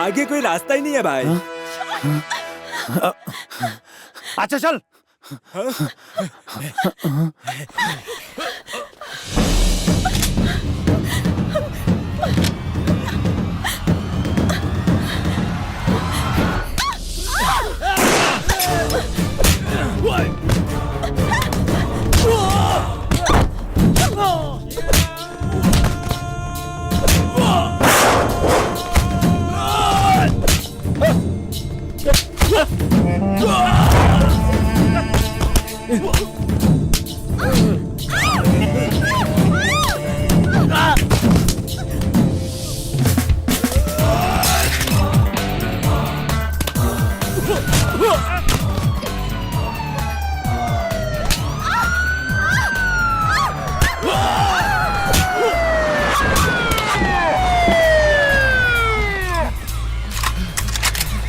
आगे कोई रास्ता ही नहीं है भाई। अच्छा चल।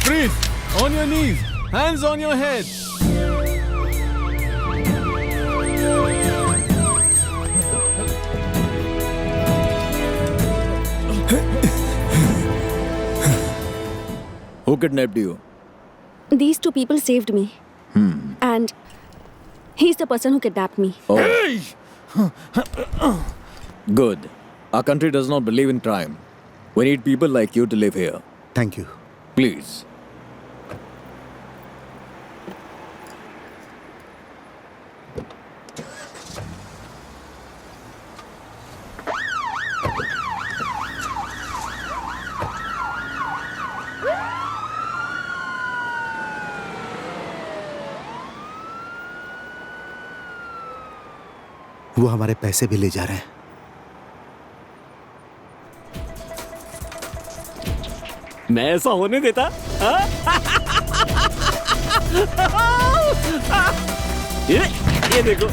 Freeze! On your knees! Hands on your head! Who kidnapped you? These two people saved me. And he's the person who kidnapped me. Good. Our country does not believe in crime. We need people like you to live here. Thank you. Please. वो हमारे पैसे भी ले जा रहे हैं। मैं ऐसा होने देता? ये देखो।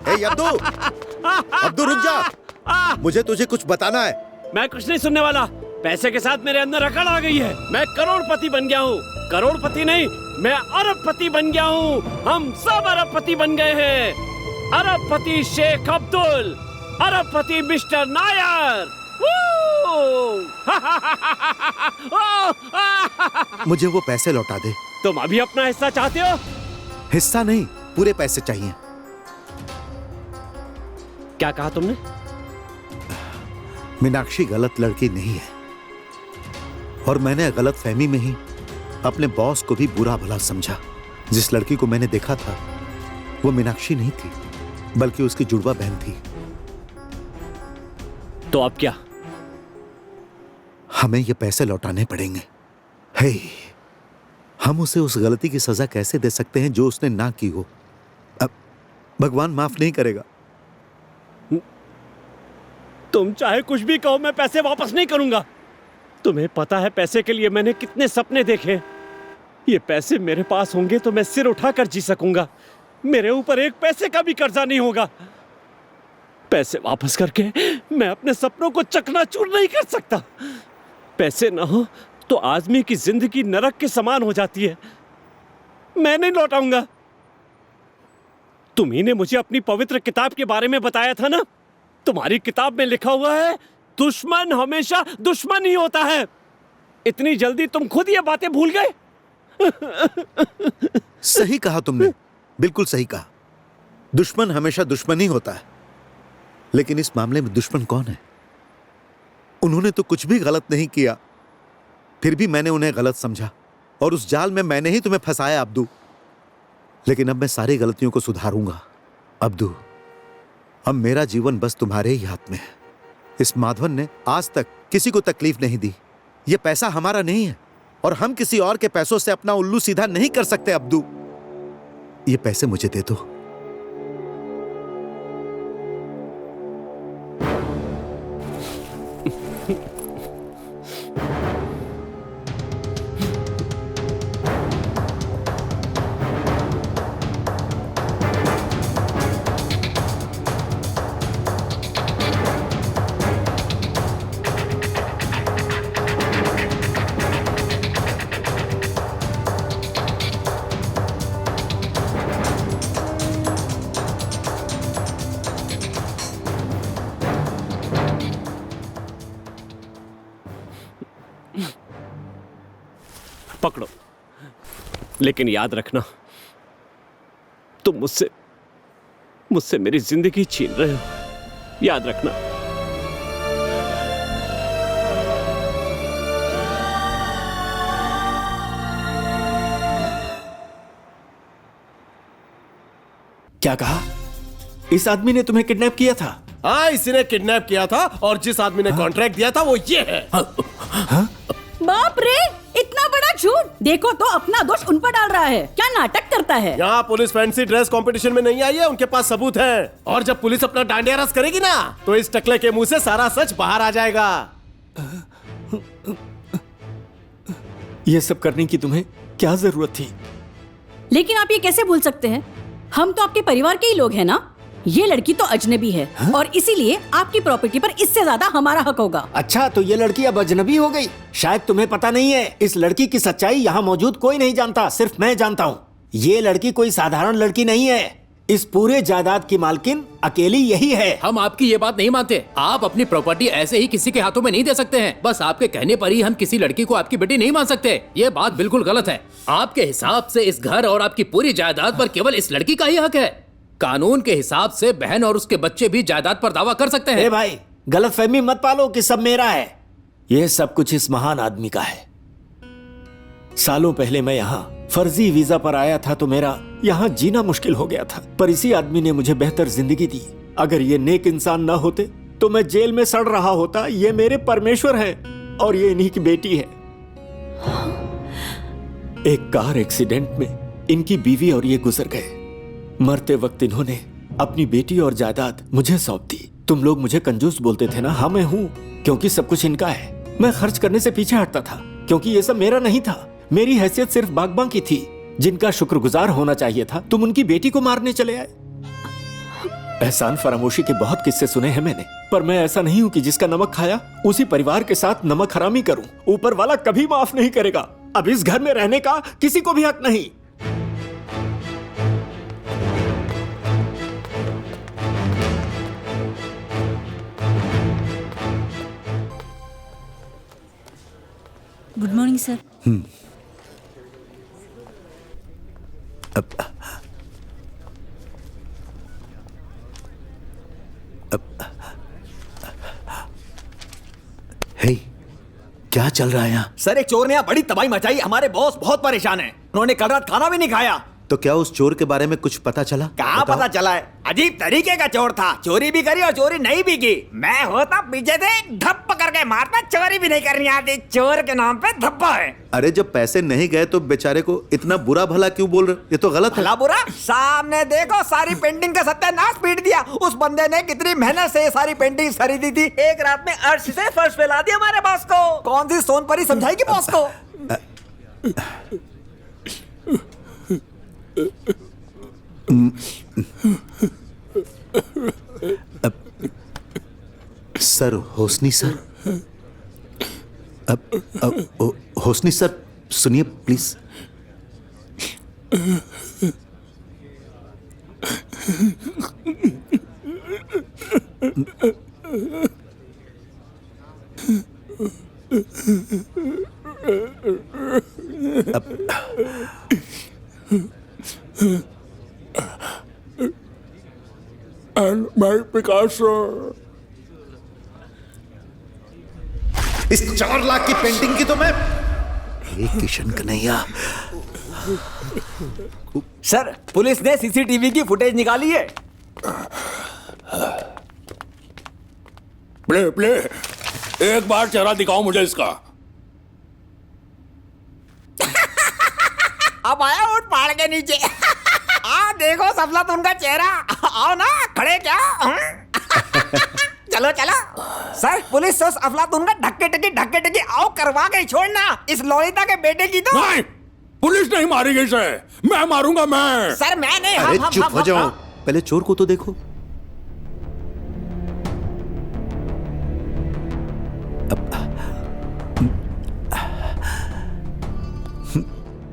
ए अब्दू, अब्दू रुक जा। मुझे तुझे कुछ बताना है। मैं कुछ नहीं सुनने वाला। पैसे के साथ मेरे अंदर अकड़ आ गई है। मैं करोड़पति बन गया हूँ। करोड़पति नहीं, मैं अरबपति बन गया हूँ। हम सब अरबपति बन गए हैं। अरबपति शेख अब्दुल, अरबपति मिस्टर नायर। मुझे वो पैसे लौटा दे। तुम अभी अपना हिस्सा चाहते हो? हिस्सा नहीं, पूरे पैसे चाहिए। क्या कहा तुमने? मीनाक्षी गलत लड़की नहीं है, और मैंने गलत फहमी में ही अपने बॉस को भी बुरा भला समझा। जिस लड़की को मैंने देखा था वो मीनाक्षी नहीं थी, बल्कि उसकी जुड़वा बहन थी। तो अब क्या? हमें ये पैसे लौटाने पड़ेंगे। हे, हम उसे उस गलती की सजा कैसे दे सकते हैं जो उसने ना की हो? अब भगवान माफ नहीं करेगा। तुम चाहे कुछ भी कहो, मैं पैसे वापस नहीं करूंगा। तुम्हें पता है पैसे के लिए मैंने कितने सपने देखे। ये पैसे मेरे पास होंगे तो मैं सिर उठाकर जी सकूंगा। मेरे ऊपर एक पैसे का भी कर्जा नहीं होगा। पैसे वापस करके मैं अपने सपनों को चकनाचूर नहीं कर सकता। पैसे ना हो तो आदमी की जिंदगी नरक के समान हो जाती है। मैं नहीं लौटाऊंगा। तुम्ही ने मुझे अपनी पवित्र किताब के बारे में बताया था ना। तुम्हारी किताब में लिखा हुआ है, दुश्मन हमेशा दुश्मन ही होता है। इतनी जल्दी तुम खुद ये बातें भूल गए? सही कहा तुमने, बिल्कुल सही कहा। दुश्मन हमेशा दुश्मन ही होता है। लेकिन इस मामले में दुश्मन कौन है? उन्होंने तो कुछ भी गलत नहीं किया, फिर भी मैंने उन्हें गलत समझा, और उस जाल में मैंने ही तुम्हें फंसाया अब्दू। लेकिन अब मैं सारी गलतियों को सुधारूंगा। अब्दू, अब मेरा जीवन बस तुम्हारे ही हाथ में है। इस माधवन ने आज तक किसी को तकलीफ नहीं दी। ये पैसा हमारा नहीं है, और हम किसी और के पैसों से अपना उल्लू सीधा नहीं कर सकते। अब्दू, ये पैसे मुझे दे दो। पकड़ो, लेकिन याद रखना, तुम मुझसे मेरी जिंदगी छीन रहे हो, याद रखना। क्या कहा? इस आदमी ने तुम्हें किडनैप किया था? हाँ, इसी ने किडनैप किया था और जिस आदमी ने कॉन्ट्रैक्ट दिया था वो ये है। बाप रे, इतना बड़ा झूठ! देखो तो अपना दोष उन पर डाल रहा है। क्या नाटक करता है। यहाँ पुलिस फैंसी ड्रेस कंपटीशन में नहीं आई है, उनके पास सबूत है। और जब पुलिस अपना डांडिया रस करेगी ना, तो इस टकले के मुंह से सारा सच बाहर आ जाएगा। ये सब करने की तुम्हें क्या जरूरत थी? लेकिन आप ये कैसे भूल सकते हैं? हम तो आपके परिवार के ही लोग हैं ना। ये लड़की तो अजनबी है और इसीलिए आपकी प्रॉपर्टी पर इससे ज्यादा हमारा हक होगा। अच्छा, तो ये लड़की अब अजनबी हो गई? शायद तुम्हें पता नहीं है, इस लड़की की सच्चाई यहाँ मौजूद कोई नहीं जानता, सिर्फ मैं जानता हूँ। ये लड़की कोई साधारण लड़की नहीं है। इस पूरे जायदाद की मालकिन अकेली यही है। हम आपकी ये बात नहीं मानते। आप अपनी प्रॉपर्टी ऐसे ही किसी के हाथों में नहीं दे सकते हैं। बस आपके कहने पर ही हम किसी लड़की को आपकी बेटी नहीं मान सकते। ये बात बिल्कुल गलत है। आपके हिसाब से इस घर और आपकी पूरी जायदाद पर केवल इस लड़की का ही हक है। कानून के हिसाब से बहन और उसके बच्चे भी जायदाद पर दावा कर सकते हैं। भाई, गलतफहमी मत पालो कि सब मेरा है। यह सब कुछ इस महान आदमी का है। सालों पहले मैं यहाँ फर्जी वीजा पर आया था तो मेरा यहाँ जीना मुश्किल हो गया था, पर इसी आदमी ने मुझे बेहतर जिंदगी दी। अगर ये नेक इंसान ना होते तो मैं जेल में सड़ रहा होता। ये मेरे परमेश्वर है और ये इन्हीं की बेटी है। एक कार एक्सीडेंट में इनकी बीवी और ये गुजर गए। मरते वक्त इन्होंने अपनी बेटी और जायदाद मुझे सौंप दी। तुम लोग मुझे कंजूस बोलते थे ना? हाँ, मैं हूँ, क्योंकि सब कुछ इनका है। मैं खर्च करने से पीछे हटता था क्योंकि ये सब मेरा नहीं था। मेरी हैसियत सिर्फ बागबां की थी, जिनका शुक्रगुजार होना चाहिए था। तुम उनकी बेटी को मारने चले आए। एहसान फरामोशी के बहुत किस्से सुने हैं मैंने, पर मैं ऐसा नहीं हूँ कि जिसका नमक खाया उसी परिवार के साथ नमक हरामी करूँ। ऊपर वाला कभी माफ नहीं करेगा। अब इस घर में रहने का किसी को भी हक नहीं। Good morning sir. हे, क्या चल रहा है यहाँ? सर, एक चोर ने यहाँ बड़ी तबाही मचाई। हमारे बॉस बहुत परेशान हैं। उन्होंने कल रात खाना भी नहीं खाया। तो क्या उस चोर के बारे में कुछ पता चला? कहाँ बताओ। पता चला है? अजीब तरीके का चोर था। चोरी भी करी और चोरी नहीं भी की। मैं होता पीछे से धप्प करके मारता। चोरी भी नहीं करनी आती। चोर के नाम पे धप्पा है। अरे जब पैसे नहीं गए तो बेचारे को इतना बुरा भला क्यों बोल रहे हो? ये तो गलत है। भला बुरा? सामने देखो, सारी पेंटिंग का सत्यानाश पीट दिया। उस बंदे ने कितनी मेहनत से ये सारी पेंटिंग खरीदी थी। एक रात में अर्श से फर्श फैला दिया हमारे बॉस को। कौन सी सोनपरी समझाएगी बॉस को? सर, होसनी सर, होसनी सर, सुनिए प्लीज। इस 4 लाख की पेंटिंग की तो मैं किशन कन्हैया। सर, पुलिस ने सीसीटीवी की फुटेज निकाली है। प्ले प्ले, एक बार चेहरा दिखाओ मुझे इसका। अब आया ऊँट पहाड़ के नीचे। आ देखो सफला तुमका चेहरा। आओ ना, खड़े क्या? चलो चलो। सर, पुलिस से उस अफलातून का ढक्के टकी आओ करवा के छोड़ना। इस लोलिता के बेटे की तो नहीं, पुलिस नहीं मारेगी इसे, मैं मारूंगा मैं। सर मैं नहीं। अरे चुप हो जाओ, पहले चोर को तो देखो।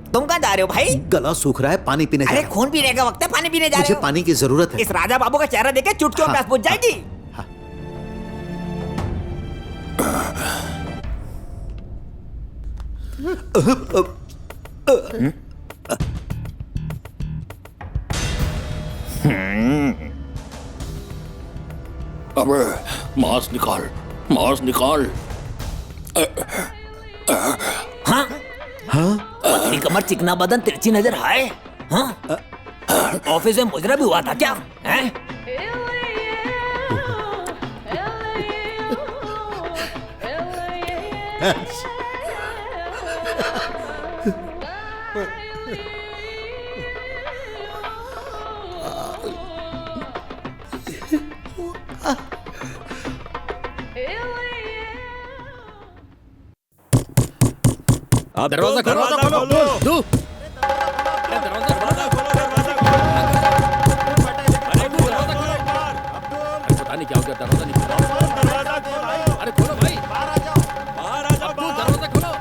तुम कहाँ जा रहे हो भाई? गला सूख रहा है, पानी पीने जा अरे रहा हूं। खून पीने का वक्त है, पानी पीने जा रहे मुझे हो? पानी की जरूरत है। इस राजा बाबू का चेहरा देखे चुटकियों में प्यास बुझ जाएगी। अबे मांस निकाल, मांस निकाल। पतली कमर चिकना बदन तिरछी नजर है। हाँ? ऑफिस में मुजरा भी हुआ था क्या? हैं? दरवाजा खोलो। दो। अरे दरवाजा पता नहीं क्या हो गया, दरवाजा नहीं खोला। अरे खोलो भाई, अब्दुल दरवाजा खोलो।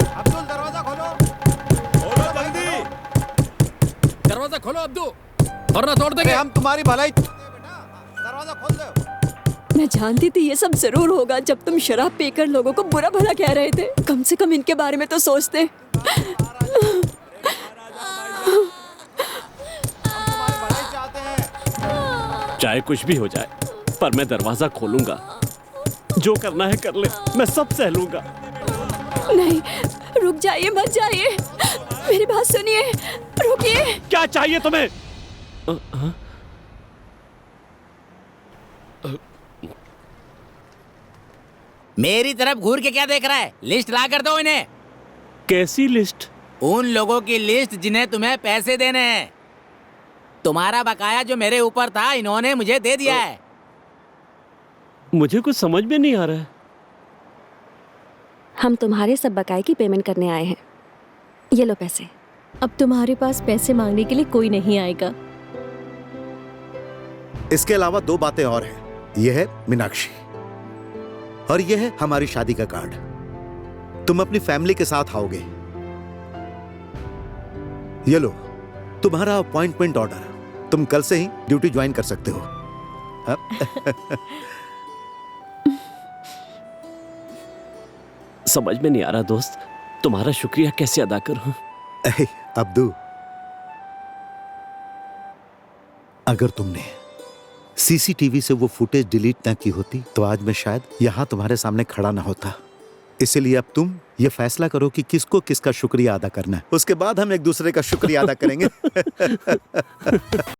दरवाजा खोलो अब्दुल, वरना तोड़ देंगे। हम तुम्हारी भलाई। दरवाजा खोल दो। मैं जानती थी ये सब जरूर होगा जब तुम शराब पीकर लोगों को बुरा भला कह रहे थे। कम से कम इनके बारे में तो सोचते। चाहे कुछ भी हो जाए, पर मैं दरवाजा खोलूंगा। जो करना है कर ले, मैं सब सह लूंगा। नहीं, रुक जाइए, मत जाइए। मेरी बात सुनिए, रुकिए। क्या चाहिए तुम्हें? मेरी तरफ घूर के क्या देख रहा है? लिस्ट ला कर दो इन्हें। कैसी लिस्ट? उन लोगों की लिस्ट जिन्हें तुम्हें पैसे देने हैं। तुम्हारा बकाया जो मेरे ऊपर था, इन्होंने मुझे दे दिया है। मुझे कुछ समझ में नहीं आ रहा है। हम तुम्हारे सब बकाए की पेमेंट करने आए हैं। ये लो पैसे। अब तुम्हारे पास पैसे मांगने के लिए कोई नहीं आएगा। इसके अलावा 2 बातें और हैं। यह है मीनाक्षी और यह है हमारी शादी का कार्ड। तुम अपनी फैमिली के साथ आओगे। ये लो तुम्हारा अपॉइंटमेंट ऑर्डर। तुम कल से ही ड्यूटी ज्वाइन कर सकते हो। समझ में नहीं आ रहा दोस्त, तुम्हारा शुक्रिया कैसे अदा करूं? अब्दू, अगर तुमने सीसीटीवी से वो फुटेज डिलीट ना की होती तो आज मैं शायद यहां तुम्हारे सामने खड़ा ना होता। इसलिए अब तुम ये फैसला करो कि किसको किसका शुक्रिया अदा करना है। उसके बाद हम एक दूसरे का शुक्रिया अदा करेंगे।